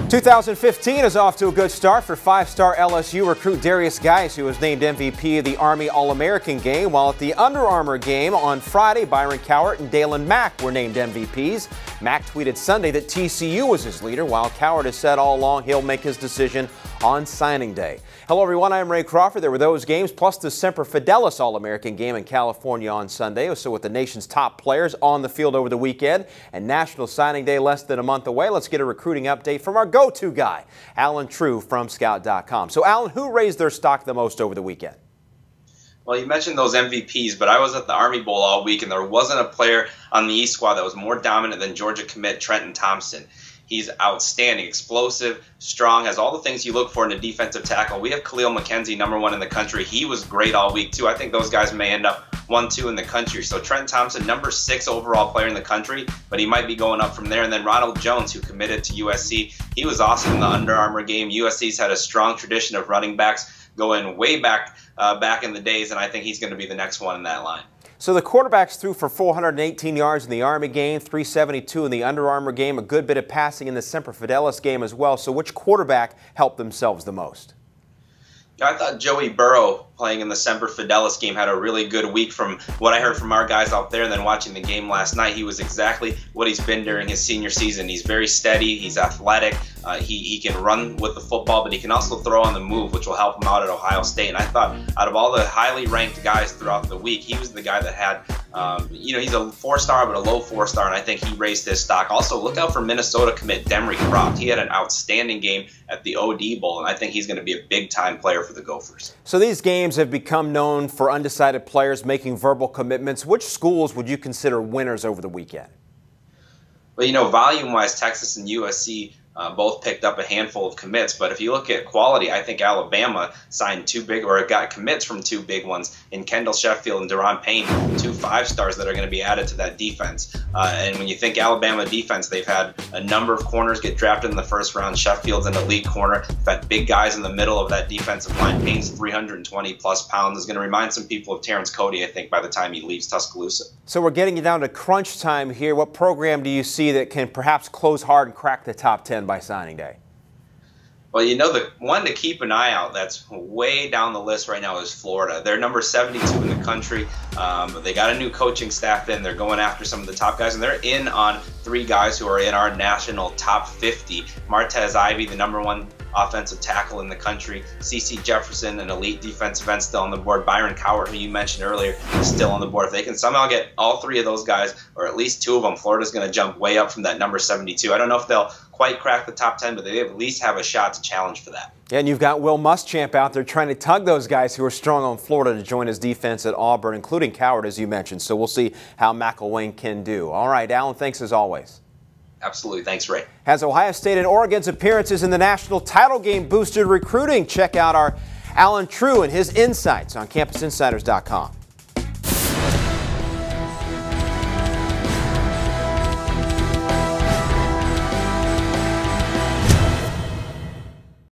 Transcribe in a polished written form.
2015 is off to a good start for five-star LSU recruit Darius Geis, who was named MVP of the Army All-American game, while at the Under Armour game on Friday, Byron Cowart and Dalen Mack were named MVPs. Mack tweeted Sunday that TCU was his leader, while Cowart has said all along he'll make his decision on signing day. Hello everyone, I'm Ray Crawford. There were those games, plus the Semper Fidelis All-American game in California on Sunday. So with the nation's top players on the field over the weekend and National Signing Day less than a month away, let's get a recruiting update from our go-to guy, Allen Trieu from Scout.com. So Allen, who raised their stock the most over the weekend? Well, you mentioned those MVPs, but I was at the Army Bowl all week, and there wasn't a player on the East squad that was more dominant than Georgia commit Trenton Thompson. He's outstanding, explosive, strong, has all the things you look for in a defensive tackle. We have Khalil McKenzie, #1 in the country. He was great all week, too. I think those guys may end up 1-2 in the country. So Trenton Thompson, #6 overall player in the country, but he might be going up from there. And then Ronald Jones, who committed to USC, he was awesome in the Under Armour game. USC's had a strong tradition of running backs going way back in the days, and I think he's going to be the next one in that line. So the quarterbacks threw for 418 yards in the Army game, 372 in the Under Armour game, a good bit of passing in the Semper Fidelis game as well. So which quarterback helped themselves the most? I thought Joey Burrow, playing in the Semper Fidelis game, had a really good week from what I heard from our guys out there. And then watching the game last night, he was exactly what he's been during his senior season. He's very steady. He's athletic. He can run with the football, but he can also throw on the move, which will help him out at Ohio State. And I thought out of all the highly ranked guys throughout the week, he was the guy that had, he's a 4-star, but a low 4-star, and I think he raised his stock. Also, look out for Minnesota commit Demry Croft. He had an outstanding game at the OD Bowl, and I think he's going to be a big-time player for the Gophers. So these games have become known for undecided players making verbal commitments. Which schools would you consider winners over the weekend? Well, volume-wise, Texas and USC both picked up a handful of commits, but if you look at quality, I think Alabama signed got commits from 2 big ones in Kendall Sheffield and Deron Payne, 2 5-stars that are going to be added to that defense. And when you think Alabama defense, they've had a number of corners get drafted in the first round. Sheffield's an elite corner. They've had big guys in the middle of that defensive line. Payne's 320-plus pounds. Is going to remind some people of Terrence Cody, I think, by the time he leaves Tuscaloosa. So we're getting you down to crunch time here. What program do you see that can perhaps close hard and crack the top 10 by signing day? Well, the one to keep an eye out that's way down the list right now is Florida. They're number 72 in the country. They got a new coaching staff in. They're going after some of the top guys, and they're in on 3 guys who are in our national top 50. Martez Ivey, the #1 offensive tackle in the country. C.C. Jefferson, an elite defensive end, still on the board. Byron Cowart, who you mentioned earlier, is still on the board. If they can somehow get all 3 of those guys, or at least 2 of them, Florida's going to jump way up from that number 72. I don't know if they'll quite crack the top 10, but they at least have a shot to challenge for that. Yeah, and you've got Will Muschamp out there trying to tug those guys who are strong on Florida to join his defense at Auburn, including Cowart, as you mentioned. So we'll see how McElwain can do. All right, Allen, thanks as always. Absolutely. Thanks, Ray. Has Ohio State and Oregon's appearances in the national title game boosted recruiting? Check out our Allen Trieu and his insights on CampusInsiders.com.